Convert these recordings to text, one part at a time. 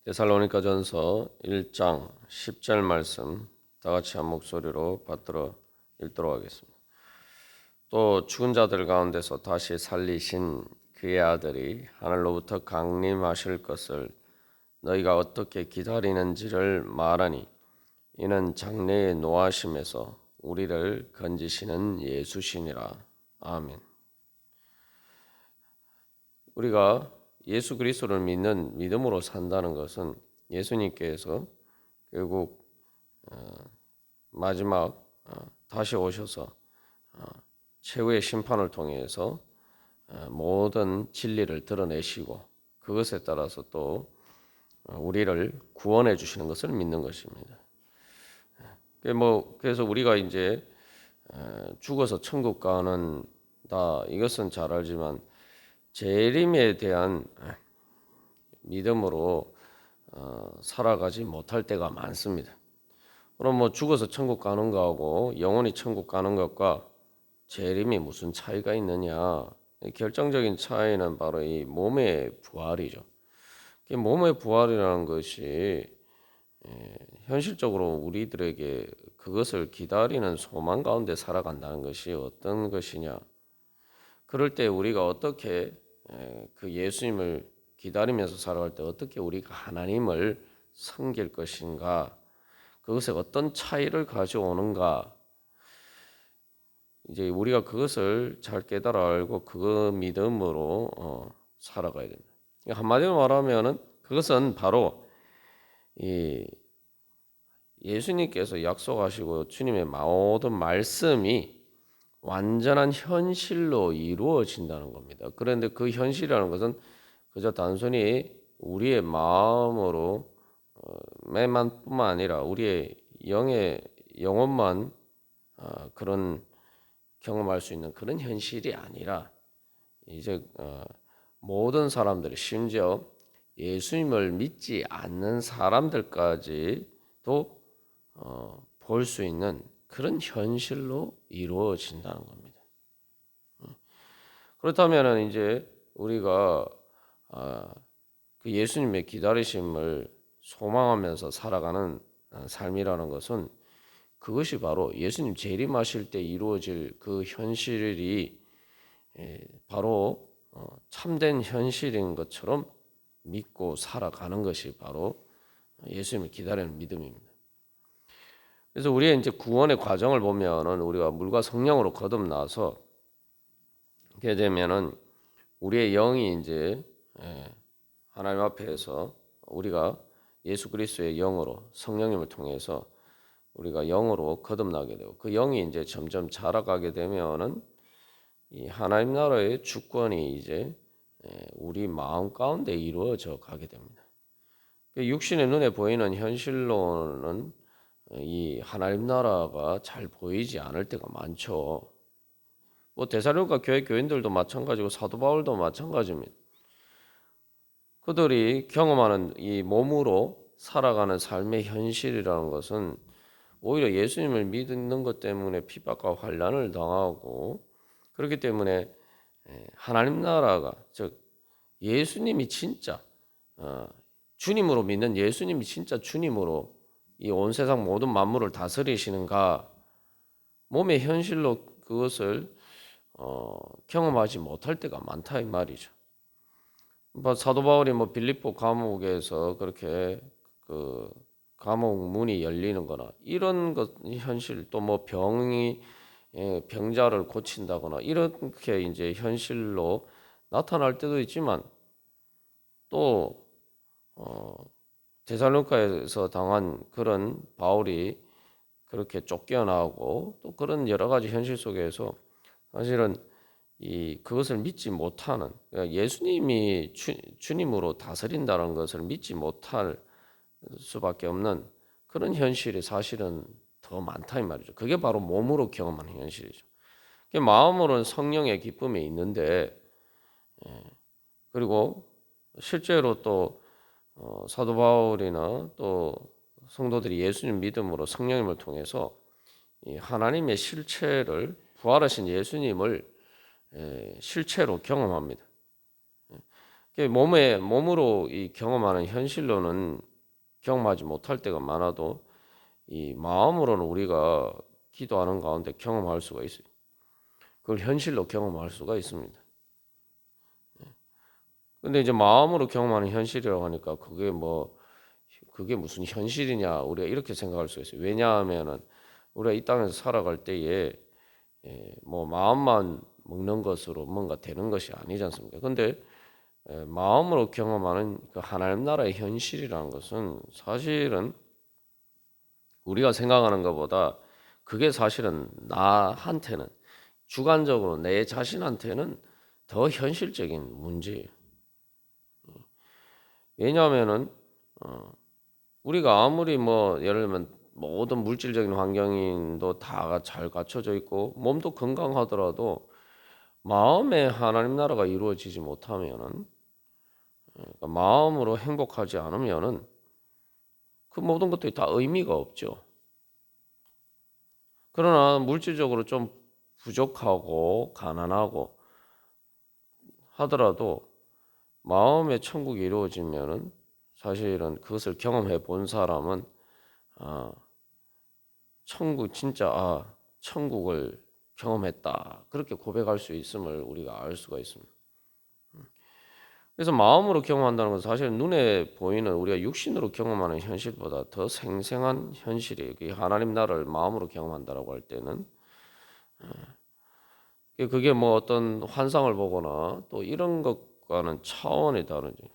데살로니가전서 1장 10절 말씀 다 같이 한 목소리로 받들어 읽도록 하겠습니다. 또 죽은 자들 가운데서 다시 살리신 그의 아들이 하늘로부터 강림하실 것을 너희가 어떻게 기다리는지를 말하니 이는 장래의 노하심에서 우리를 건지시는 예수시니라. 아멘. 우리가 예수 그리스도를 믿는 믿음으로 산다는 것은 예수님께서 결국 마지막 다시 오셔서 최후의 심판을 통해서 모든 진리를 드러내시고 그것에 따라서 또 우리를 구원해 주시는 것을 믿는 것입니다. 그래서 우리가 이제 죽어서 천국 가는다 이것은 잘 알지만 재림에 대한 믿음으로 살아가지 못할 때가 많습니다. 그럼 뭐 죽어서 천국 가는 거하고 영원히 천국 가는 것과 재림이 무슨 차이가 있느냐? 결정적인 차이는 바로 이 몸의 부활이죠. 몸의 부활이라는 것이 현실적으로 우리들에게 그것을 기다리는 소망 가운데 살아간다는 것이 어떤 것이냐? 그럴 때 우리가 어떻게 그 예수님을 기다리면서 살아갈 때 어떻게 우리가 하나님을 섬길 것인가? 그것에 어떤 차이를 가져오는가? 이제 우리가 그것을 잘 깨달아 알고 그 믿음으로 살아가야 됩니다. 한마디로 말하면은 그것은 바로 이 예수님께서 약속하시고 주님의 모든 말씀이 완전한 현실로 이루어진다는 겁니다. 그런데 그 현실이라는 것은 그저 단순히 우리의 마음으로 매만뿐만 아니라 우리의 영의 영혼만 그런 경험할 수 있는 그런 현실이 아니라 이제 모든 사람들이 심지어 예수님을 믿지 않는 사람들까지도 볼 수 있는 그런 현실로 이루어진다는 겁니다. 그렇다면 이제 우리가 그 예수님의 기다리심을 소망하면서 살아가는 삶이라는 것은 그것이 바로 예수님 재림하실 때 이루어질 그 현실이 바로 참된 현실인 것처럼 믿고 살아가는 것이 바로 예수님을 기다리는 믿음입니다. 그래서 우리의 이제 구원의 과정을 보면은 우리가 물과 성령으로 거듭나서 그렇게 되면은 우리의 영이 이제 하나님 앞에서 우리가 예수 그리스도의 영으로 성령님을 통해서 우리가 영으로 거듭나게 되고 그 영이 이제 점점 자라가게 되면은 이 하나님 나라의 주권이 이제 우리 마음 가운데 이루어져 가게 됩니다. 육신의 눈에 보이는 현실로는 이 하나님 나라가 잘 보이지 않을 때가 많죠. 뭐 데살로니가 교회 교인들도 마찬가지고 사도 바울도 마찬가지입니다. 그들이 경험하는 이 몸으로 살아가는 삶의 현실이라는 것은 오히려 예수님을 믿는 것 때문에 핍박과 환난을 당하고 그렇기 때문에 하나님 나라가 즉 예수님이 진짜 주님으로 믿는 예수님이 진짜 주님으로 이 온 세상 모든 만물을 다스리시는가 몸의 현실로 그것을 경험하지 못할 때가 많다 이 말이죠. 사도 바울이 뭐 빌립보 감옥에서 그렇게 그 감옥 문이 열리는 거나 이런 것 현실 또 뭐 병이 병자를 고친다거나 이렇게 이제 현실로 나타날 때도 있지만 또 데살로니가에서 당한 그런 바울이 그렇게 쫓겨나고 또 그런 여러 가지 현실 속에서 사실은 그것을 믿지 못하는 그러니까 예수님이 주님으로 다스린다는 것을 믿지 못할 수밖에 없는 그런 현실이 사실은 더 많다 이 말이죠. 그게 바로 몸으로 경험하는 현실이죠. 마음으로는 성령의 기쁨이 있는데 그리고 실제로 또 사도 바울이나 또 성도들이 예수님 믿음으로 성령님을 통해서 이 하나님의 실체를 부활하신 예수님을 실체로 경험합니다. 몸으로 이 경험하는 현실로는 경험하지 못할 때가 많아도 이 마음으로는 우리가 기도하는 가운데 경험할 수가 있어요. 그걸 현실로 경험할 수가 있습니다. 근데 이제 마음으로 경험하는 현실이라고 하니까 그게 무슨 현실이냐 우리가 이렇게 생각할 수가 있어요. 왜냐하면은 우리가 이 땅에서 살아갈 때에 뭐 마음만 먹는 것으로 뭔가 되는 것이 아니지 않습니까? 근데 마음으로 경험하는 그 하나님 나라의 현실이라는 것은 사실은 우리가 생각하는 것보다 그게 사실은 나한테는 주관적으로 내 자신한테는 더 현실적인 문제예요. 왜냐하면은 우리가 아무리 뭐 예를 들면 모든 물질적인 환경도 다 잘 갖춰져 있고 몸도 건강하더라도 마음에 하나님 나라가 이루어지지 못하면은 그러니까 마음으로 행복하지 않으면은 그 모든 것들이 다 의미가 없죠. 그러나 물질적으로 좀 부족하고 가난하고 하더라도 마음의 천국이 이루어지면은 사실은 그것을 경험해 본 사람은 아, 천국을 경험했다. 그렇게 고백할 수 있음을 우리가 알 수가 있습니다. 그래서 마음으로 경험한다는 것은 사실 눈에 보이는 우리가 육신으로 경험하는 현실보다 더 생생한 현실이에요. 하나님 나라를 마음으로 경험한다라고 할 때는 그게 뭐 어떤 환상을 보거나 또 이런 것과는 차원이 다르죠.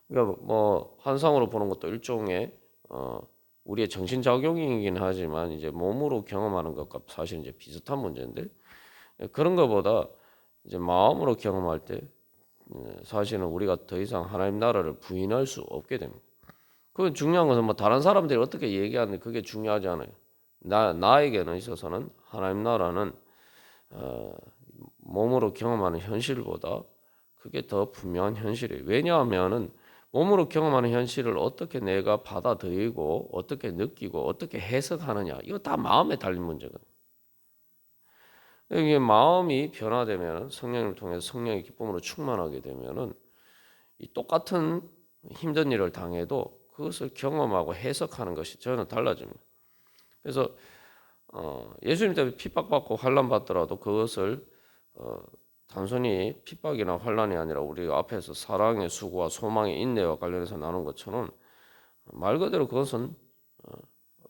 그러니까 뭐 환상으로 보는 것도 일종의 우리의 정신 작용이긴 하지만 이제 몸으로 경험하는 것과 사실 이제 비슷한 문제인데 그런 것보다 이제 마음으로 경험할 때 사실은 우리가 더 이상 하나님 나라를 부인할 수 없게 됩니다. 그 중요한 것은 뭐 다른 사람들이 어떻게 얘기하는데 그게 중요하지 않아요. 나에게는 있어서는 하나님 나라는 어, 몸으로 경험하는 현실보다 그게 더 분명한 현실이에요. 왜냐하면은 몸으로 경험하는 현실을 어떻게 내가 받아들이고 어떻게 느끼고 어떻게 해석하느냐 이거 다 마음에 달린 문제거든요. 이게 마음이 변화되면 성령을 통해서 성령의 기쁨으로 충만하게 되면은 이 똑같은 힘든 일을 당해도 그것을 경험하고 해석하는 것이 전혀 달라집니다. 그래서 예수님 때문에 핍박받고 환난 받더라도 그것을 어, 단순히 핍박이나 환난이 아니라 우리가 앞에서 사랑의 수고와 소망의 인내와 관련해서 나눈 것처럼 말 그대로 그것은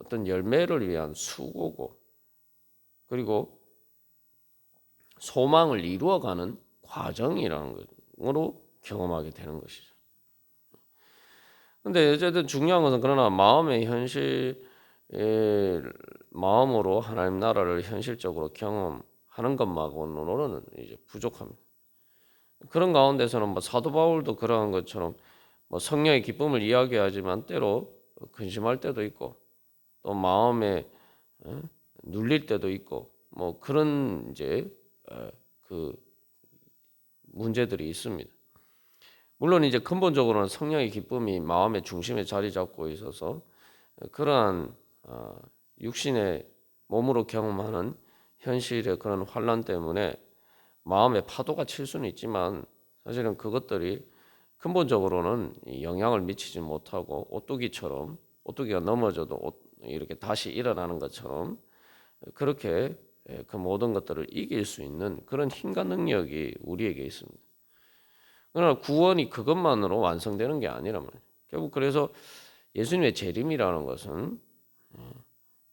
어떤 열매를 위한 수고고 그리고 소망을 이루어가는 과정이라는 것으로 경험하게 되는 것이죠. 근데 어쨌든 중요한 것은 그러나 마음의 현실 마음으로 하나님 나라를 현실적으로 경험하는 것만으로는 이제 부족합니다. 그런 가운데서는 뭐 사도 바울도 그러한 것처럼 뭐 성령의 기쁨을 이야기하지만 때로 근심할 때도 있고 또 마음에 어, 눌릴 때도 있고 뭐 그런 이제 그 문제들이 있습니다. 물론 이제 근본적으로는 성령의 기쁨이 마음의 중심에 자리 잡고 있어서 그러한 육신의 몸으로 경험하는 현실의 그런 환란 때문에 마음의 파도가 칠 수는 있지만 사실은 그것들이 근본적으로는 영향을 미치지 못하고 오뚜기가 넘어져도 이렇게 다시 일어나는 것처럼 그렇게 그 모든 것들을 이길 수 있는 그런 힘과 능력이 우리에게 있습니다. 그러나 구원이 그것만으로 완성되는 게 아니란 말이에요. 결국 그래서 예수님의 재림이라는 것은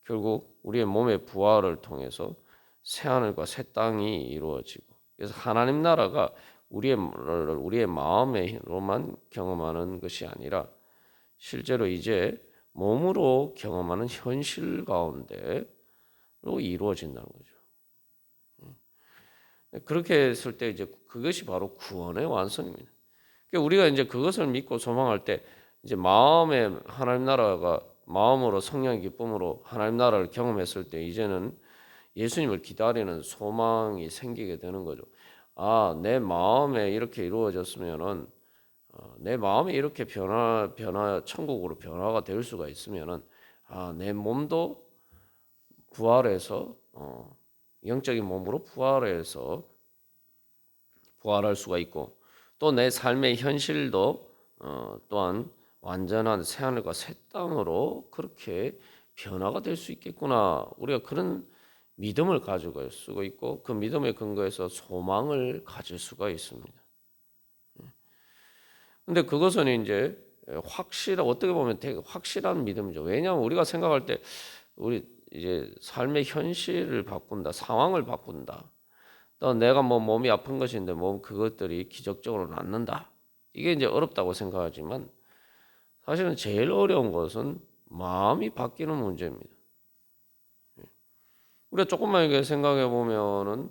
결국 우리의 몸의 부활을 통해서 새 하늘과 새 땅이 이루어지고 그래서 하나님 나라가 우리의 마음으로만 경험하는 것이 아니라 실제로 이제 몸으로 경험하는 현실 가운데로 이루어진다는 거죠. 그렇게 했을 때 이제 그것이 바로 구원의 완성입니다. 그러니까 우리가 이제 그것을 믿고 소망할 때 이제 마음에 하나님 나라가 마음으로 성령의 기쁨으로 하나님 나라를 경험했을 때 이제는 예수님을 기다리는 소망이 생기게 되는 거죠. 아, 내 마음에 이렇게 이루어졌으면은 내 마음이 이렇게 천국으로 변화가 될 수가 있으면은 내 몸도 부활해서 영적인 몸으로 부활해서 부활할 수가 있고 또 내 삶의 현실도 또한 완전한 새하늘과 새 땅으로 그렇게 변화가 될 수 있겠구나. 우리가 그런 믿음을 가지고 갈 수가 있고 그 믿음에 근거해서 소망을 가질 수가 있습니다. 근데 그것은 이제 어떻게 보면 되게 확실한 믿음이죠. 왜냐하면 우리가 생각할 때 우리 이제 삶의 현실을 바꾼다, 상황을 바꾼다. 또 내가 뭐 몸이 아픈 것인데 몸 그것들이 기적적으로 낫는다. 이게 이제 어렵다고 생각하지만 사실은 제일 어려운 것은 마음이 바뀌는 문제입니다. 우리가 조금만 이렇게 생각해 보면은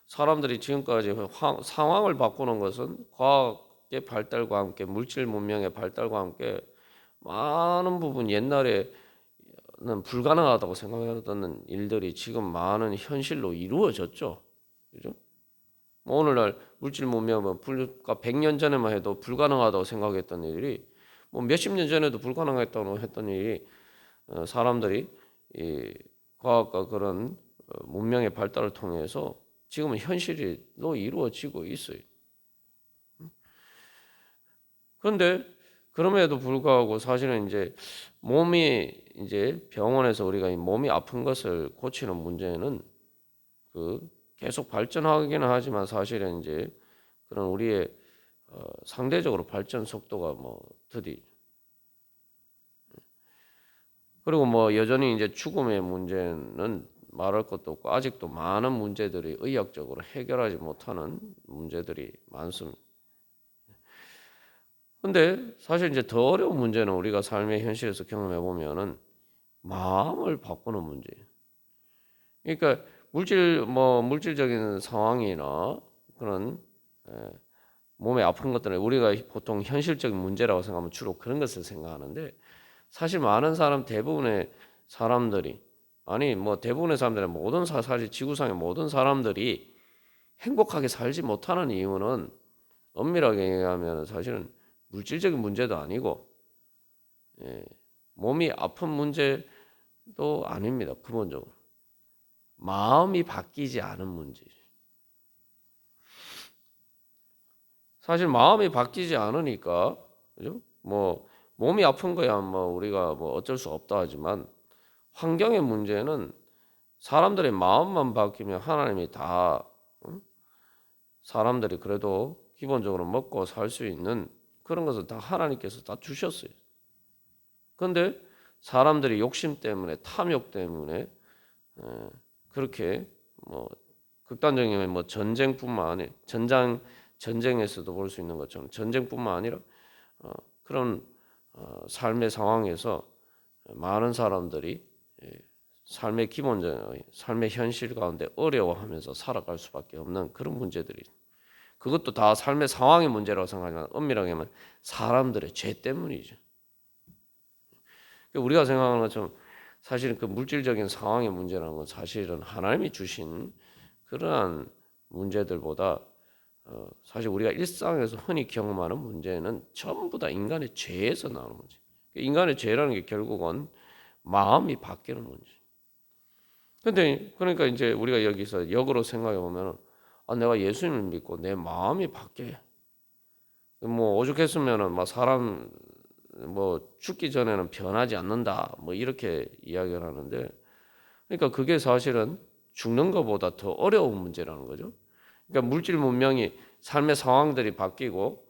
사람들이 지금까지 상황을 바꾸는 것은 과학의 발달과 함께 물질 문명의 발달과 함께 많은 부분 옛날에는 불가능하다고 생각했던 일들이 지금 많은 현실로 이루어졌죠. 그죠? 뭐 오늘날 물질 문명은 불과 100년 전에만 해도 불가능하다고 생각했던 일이 뭐 몇십 년 전에도 불가능했다고 했던 일이 사람들이 이 과학과 그런 문명의 발달을 통해서 지금은 현실로 이루어지고 있어요. 그런데 그럼에도 불구하고 사실은 이제 몸이 이제 병원에서 우리가 이 몸이 아픈 것을 고치는 문제는 그 계속 발전하기는 하지만 사실은 이제 그런 우리의 상대적으로 발전 속도가 뭐 더디 그리고 뭐 여전히 이제 죽음의 문제는 말할 것도 없고 아직도 많은 문제들이 의학적으로 해결하지 못하는 문제들이 많습니다. 근데 사실 이제 더 어려운 문제는 우리가 삶의 현실에서 경험해 보면은 마음을 바꾸는 문제예요. 그러니까 물질적인 상황이나 그런 몸에 아픈 것들은 우리가 보통 현실적인 문제라고 생각하면 주로 그런 것을 생각하는데 사실 많은 대부분의 사람들이 아니 뭐 대부분의 사람들은 사실 지구상의 모든 사람들이 행복하게 살지 못하는 이유는 엄밀하게 얘기하면 사실은 물질적인 문제도 아니고 예, 몸이 아픈 문제도 아닙니다. 근본적으로 마음이 바뀌지 않은 문제죠. 사실 마음이 바뀌지 않으니까 그죠? 뭐 몸이 아픈 거야 뭐 우리가 뭐 어쩔 수 없다 하지만 환경의 문제는 사람들의 마음만 바뀌면 하나님이 다 사람들이 그래도 기본적으로 먹고 살 수 있는 그런 것을 다 하나님께서 다 주셨어요. 그런데 사람들이 욕심 때문에 탐욕 때문에 그렇게 뭐 극단적인 뭐 전쟁뿐만 아니라 전쟁에서도 볼 수 있는 것처럼 전쟁뿐만 아니라 그런 삶의 상황에서 많은 사람들이 삶의 기본적인 삶의 현실 가운데 어려워하면서 살아갈 수밖에 없는 그런 문제들이 그것도 다 삶의 상황의 문제라고 생각하지만 엄밀하게 하면 사람들의 죄 때문이죠. 우리가 생각하는 것처럼 사실은 그 물질적인 상황의 문제라는 건 사실은 하나님이 주신 그러한 문제들보다 사실 우리가 일상에서 흔히 경험하는 문제는 전부 다 인간의 죄에서 나오는 문제. 인간의 죄라는 게 결국은 마음이 바뀌는 문제. 근데 그러니까 이제 우리가 여기서 역으로 생각해 보면 내가 예수님을 믿고 내 마음이 바뀌어. 뭐 오죽했으면은 막 사람 뭐 죽기 전에는 변하지 않는다. 뭐 이렇게 이야기를 하는데 그러니까 그게 사실은 죽는 것보다 더 어려운 문제라는 거죠. 그러니까 물질 문명이 삶의 상황들이 바뀌고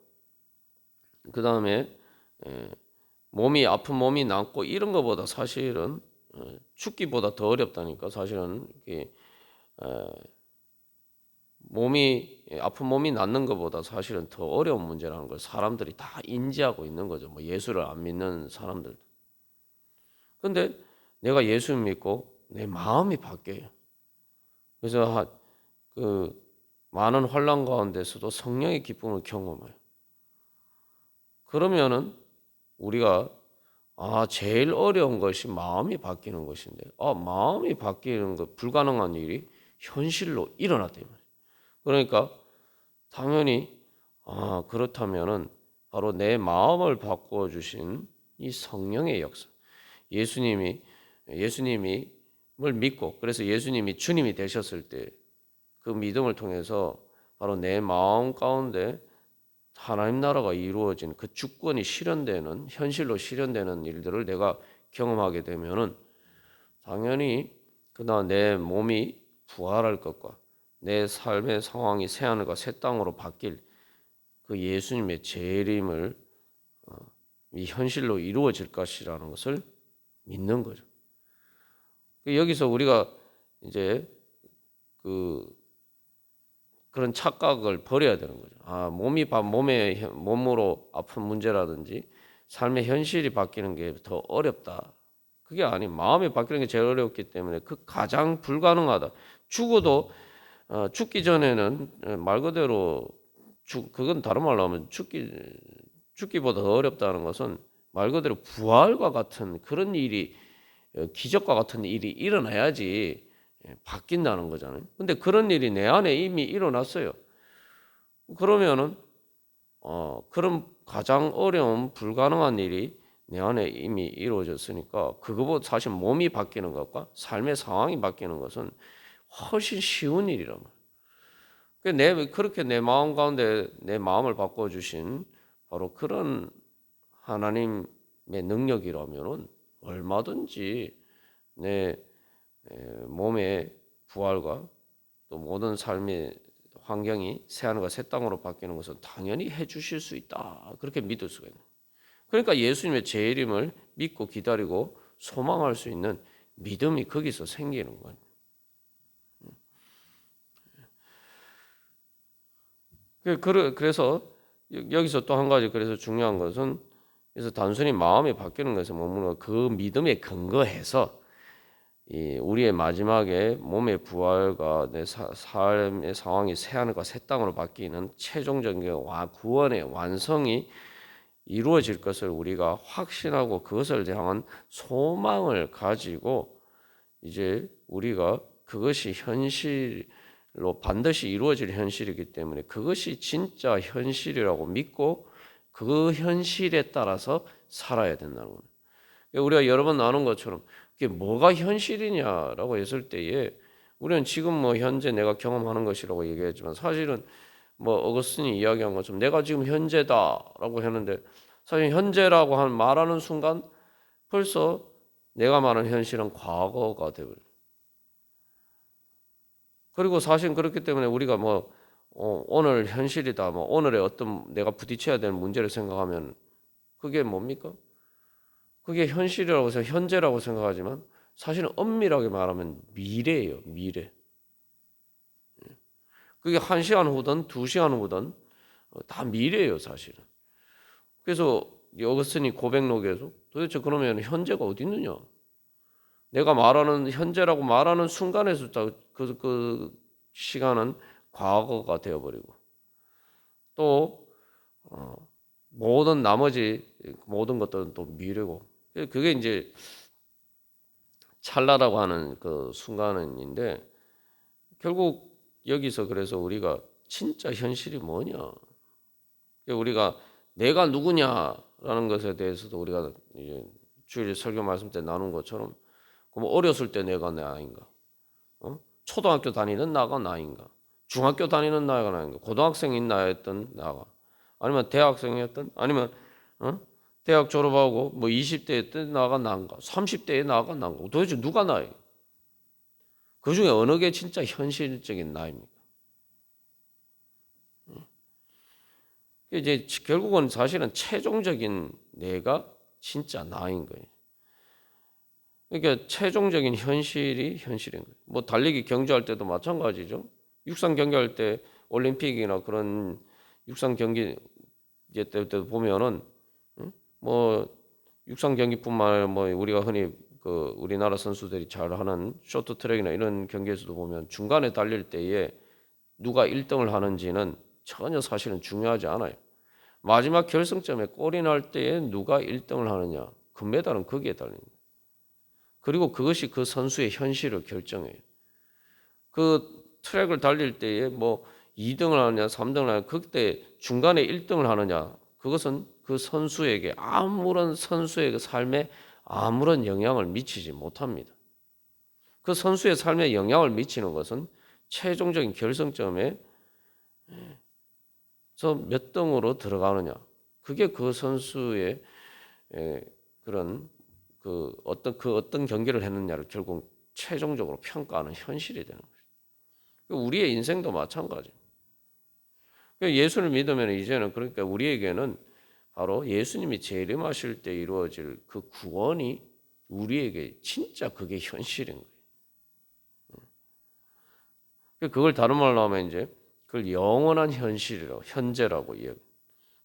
그 다음에 몸이 아픈 몸이 낫고 이런 것보다 사실은 죽기보다 더 어렵다니까 사실은 몸이 아픈 몸이 낫는 것보다 사실은 더 어려운 문제라는 걸 사람들이 다 인지하고 있는 거죠. 뭐 예수를 안 믿는 사람들. 근데 내가 예수 믿고 내 마음이 바뀌어요. 그래서 그 많은 환난 가운데서도 성령의 기쁨을 경험해요. 그러면은 우리가 제일 어려운 것이 마음이 바뀌는 것인데 마음이 바뀌는 것 불가능한 일이 현실로 일어났다 이 말이에요. 그러니까 당연히 그렇다면은 바로 내 마음을 바꾸어 주신 이 성령의 역사. 예수님이 을 믿고 그래서 예수님이 주님이 되셨을 때 그 믿음을 통해서 바로 내 마음 가운데 하나님 나라가 이루어진 그 주권이 실현되는 현실로 실현되는 일들을 내가 경험하게 되면은 당연히 그다음 내 몸이 부활할 것과 내 삶의 상황이 새하늘과 새 땅으로 바뀔 그 예수님의 재림을 이 현실로 이루어질 것이라는 것을 믿는 거죠. 여기서 우리가 이제 그런 착각을 버려야 되는 거죠. 몸으로 아픈 문제라든지 삶의 현실이 바뀌는 게 더 어렵다. 그게 아니, 마음이 바뀌는 게 제일 어렵기 때문에 그 가장 불가능하다. 죽어도 죽기 전에는 말 그대로 그건 다른 말로 하면 죽기보다 더 어렵다는 것은 말 그대로 부활과 같은 그런 일이 기적과 같은 일이 일어나야지 바뀐다는 거잖아요. 근데 그런 일이 내 안에 이미 일어났어요. 그러면은 그런 가장 어려운 불가능한 일이 내 안에 이미 이루어졌으니까 그거보다 사실 몸이 바뀌는 것과 삶의 상황이 바뀌는 것은 훨씬 쉬운 일이란 말이에요. 그렇게 내 마음 가운데 내 마음을 바꿔주신 바로 그런 하나님의 능력이라면은 얼마든지 내 몸의 부활과 또 모든 삶의 환경이 새하늘과 새 땅으로 바뀌는 것은 당연히 해주실 수 있다. 그렇게 믿을 수가 있는. 그러니까 예수님의 재림을 믿고 기다리고 소망할 수 있는 믿음이 거기서 생기는 거예요. 그래서 여기서 또 한 가지 그래서 중요한 것은 그래서 단순히 마음이 바뀌는 것에 머무는 그 믿음에 근거해서 우리의 마지막에 몸의 부활과 내 삶의 상황이 새하늘과 새 땅으로 바뀌는 최종적인 구원의 완성이 이루어질 것을 우리가 확신하고 그것을 향한 소망을 가지고 이제 우리가 그것이 현실로 반드시 이루어질 현실이기 때문에 그것이 진짜 현실이라고 믿고 그 현실에 따라서 살아야 된다는 거예요. 우리가 여러 번 나눈 것처럼 그게 뭐가 현실이냐라고 했을 때에 우리는 지금 뭐 현재 내가 경험하는 것이라고 얘기했지만 사실은 뭐 어거스틴이 이야기한 것처럼 내가 지금 현재다라고 했는데 사실 현재라고 말하는 순간 벌써 내가 말하는 현실은 과거가 되버려요. 그리고 사실 그렇기 때문에 우리가 뭐 오늘 현실이다, 뭐 오늘의 어떤 내가 부딪혀야 될 문제를 생각하면 그게 뭡니까? 그게 현실이라고 해서 현재라고 생각하지만 사실은 엄밀하게 말하면 미래예요. 미래. 그게 1시간 후든 2시간 후든 다 미래예요. 사실은. 그래서 어거스틴이 고백록에서 도대체 그러면 현재가 어디 있느냐? 내가 말하는 현재라고 말하는 순간에서 그 시간은 과거가 되어버리고 또 모든 나머지 모든 것들은 또 미래고 그게 이제 찰나라고 하는 그 순간인데 결국 여기서 그래서 우리가 진짜 현실이 뭐냐? 우리가 내가 누구냐라는 것에 대해서도 우리가 이제 주일 설교 말씀 때 나눈 것처럼 그럼 어렸을 때 내가 나인가? 초등학교 다니는 나가 나인가? 중학교 다니는 나가 나인가? 고등학생인 나였던 나가? 아니면 대학생이었던? 아니면 대학 졸업하고 뭐 20대 때 나가 난가? 30대에 나가 난가? 도대체 누가 나이? 그 중에 어느 게 진짜 현실적인 나입니까? 이제 결국은 사실은 최종적인 내가 진짜 나인 거예요. 그러니까 최종적인 현실이 현실인 거예요. 뭐 달리기 경주할 때도 마찬가지죠. 육상 경기할 때 올림픽이나 그런 육상 경기 때도 보면은 뭐 육상 경기뿐만 아니라 뭐 우리가 흔히 그 우리나라 선수들이 잘하는 쇼트트랙이나 이런 경기에서도 보면 중간에 달릴 때에 누가 1등을 하는지는 전혀 사실은 중요하지 않아요. 마지막 결승점에 골이 날 때에 누가 1등을 하느냐, 금메달은 거기에 달립니다. 그리고 그것이 그 선수의 현실을 결정해요. 그 트랙을 달릴 때에 뭐 2등을 하느냐, 3등을 하느냐, 그때 중간에 1등을 하느냐, 그것은 그 선수에게 아무런 선수의 삶에 아무런 영향을 미치지 못합니다. 그 선수의 삶에 영향을 미치는 것은 최종적인 결승점에 몇 등으로 들어가느냐. 그게 그 선수의 그런 그 어떤 경기를 했느냐를 결국 최종적으로 평가하는 현실이 되는 거죠. 우리의 인생도 마찬가지. 예수를 믿으면 이제는 그러니까 우리에게는 바로 예수님이 재림하실 때 이루어질 그 구원이 우리에게 진짜 그게 현실인 거예요. 그걸 다른 말로 하면 이제 그걸 영원한 현실이라고 현재라고 이야기.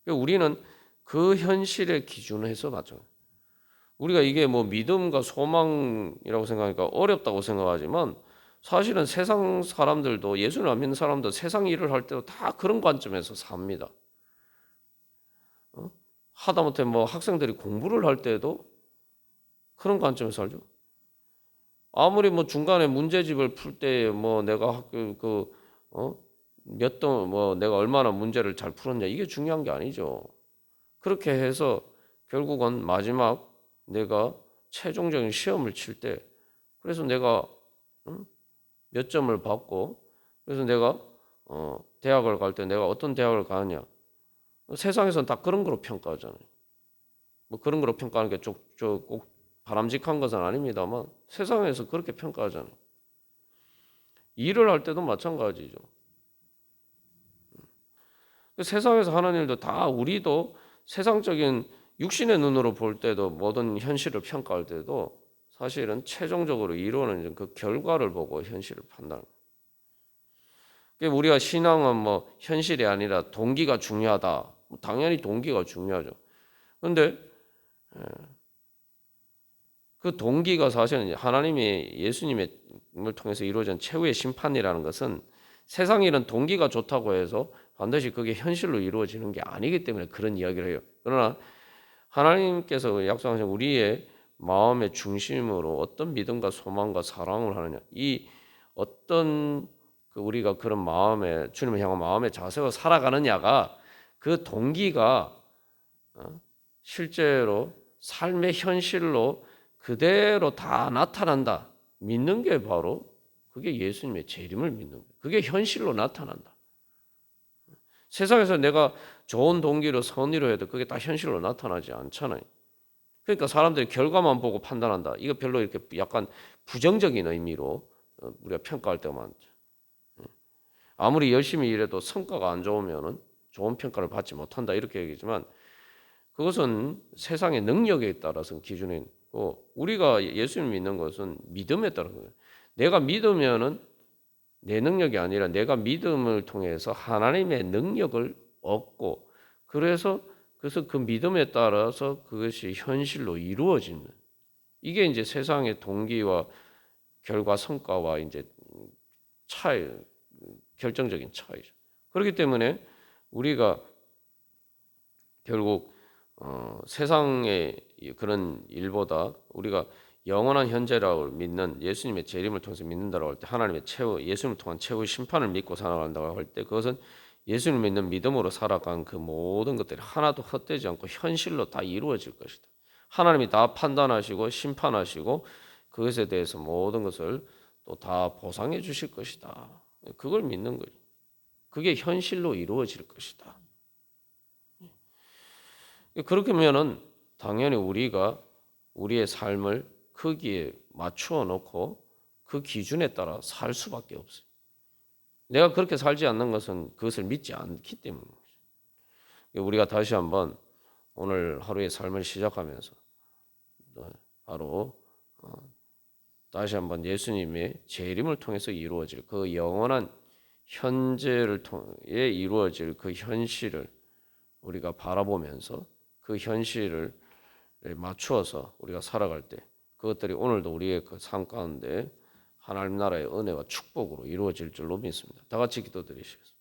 우리는 그 현실의 기준에서 맞죠. 우리가 이게 뭐 믿음과 소망이라고 생각하니까 어렵다고 생각하지만 사실은 세상 사람들도 예수를 안 믿는 사람도 세상 일을 할 때도 다 그런 관점에서 삽니다. 하다못해 뭐 학생들이 공부를 할 때도 그런 관점에서 살죠. 아무리 뭐 중간에 문제집을 풀 때 뭐 내가 학교 뭐 내가 얼마나 문제를 잘 풀었냐 이게 중요한 게 아니죠. 그렇게 해서 결국은 마지막 내가 최종적인 시험을 칠 때 그래서 내가 몇 점을 받고 그래서 내가 대학을 갈 때 내가 어떤 대학을 가느냐 세상에서는 다 그런 거로 평가하잖아요. 뭐 그런 거로 평가하는 게 꼭 바람직한 것은 아닙니다만 세상에서 그렇게 평가하잖아요. 일을 할 때도 마찬가지죠. 세상에서 하는 일도 다 우리도 세상적인 육신의 눈으로 볼 때도 모든 현실을 평가할 때도 사실은 최종적으로 이루어지는 그 결과를 보고 현실을 판단합니다. 우리가 신앙은 뭐 현실이 아니라 동기가 중요하다. 당연히 동기가 중요하죠. 그런데 그 동기가 사실은 하나님이 예수님을 통해서 이루어진 최후의 심판이라는 것은 세상 일은 동기가 좋다고 해서 반드시 그게 현실로 이루어지는 게 아니기 때문에 그런 이야기를 해요. 그러나 하나님께서 약속하신 우리의 마음의 중심으로 어떤 믿음과 소망과 사랑을 하느냐, 이 어떤 우리가 그런 마음에 주님을 향한 마음의 자세로 살아가느냐가 그 동기가 실제로 삶의 현실로 그대로 다 나타난다. 믿는 게 바로 그게 예수님의 재림을 믿는 거예요. 그게 현실로 나타난다. 세상에서 내가 좋은 동기로 선의로 해도 그게 다 현실로 나타나지 않잖아요. 그러니까 사람들이 결과만 보고 판단한다. 이거 별로 이렇게 약간 부정적인 의미로 우리가 평가할 때가 많죠. 아무리 열심히 일해도 성과가 안 좋으면은 좋은 평가를 받지 못한다 이렇게 얘기지만 그것은 세상의 능력에 따라서 기준이 있고 우리가 예수를 믿는 것은 믿음에 따른 거예요. 내가 믿으면은 내 능력이 아니라 내가 믿음을 통해서 하나님의 능력을 얻고 그래서 그 믿음에 따라서 그것이 현실로 이루어지는 이게 이제 세상의 동기와 결과 성과와 이제 차이 결정적인 차이죠. 그렇기 때문에 우리가 결국 세상의 그런 일보다 우리가 영원한 현재라고 믿는 예수님의 재림을 통해서 믿는다고 할 때 하나님의 예수님을 통한 최후 심판을 믿고 살아간다고 할 때 그것은 예수님을 믿는 믿음으로 살아간 그 모든 것들이 하나도 헛되지 않고 현실로 다 이루어질 것이다. 하나님이 다 판단하시고 심판하시고 그것에 대해서 모든 것을 또 다 보상해 주실 것이다. 그걸 믿는 거죠. 그게 현실로 이루어질 것이다. 그렇게 하면은 당연히 우리가 우리의 삶을 거기에 맞추어 놓고 그 기준에 따라 살 수밖에 없어요. 내가 그렇게 살지 않는 것은 그것을 믿지 않기 때문입니다. 우리가 다시 한번 오늘 하루의 삶을 시작하면서 바로 다시 한번 예수님의 재림을 통해서 이루어질 그 영원한 현재를 통해 이루어질 그 현실을 우리가 바라보면서 그 현실을 맞추어서 우리가 살아갈 때 그것들이 오늘도 우리의 그 삶 가운데 하나님 나라의 은혜와 축복으로 이루어질 줄로 믿습니다. 다 같이 기도드리시겠습니다.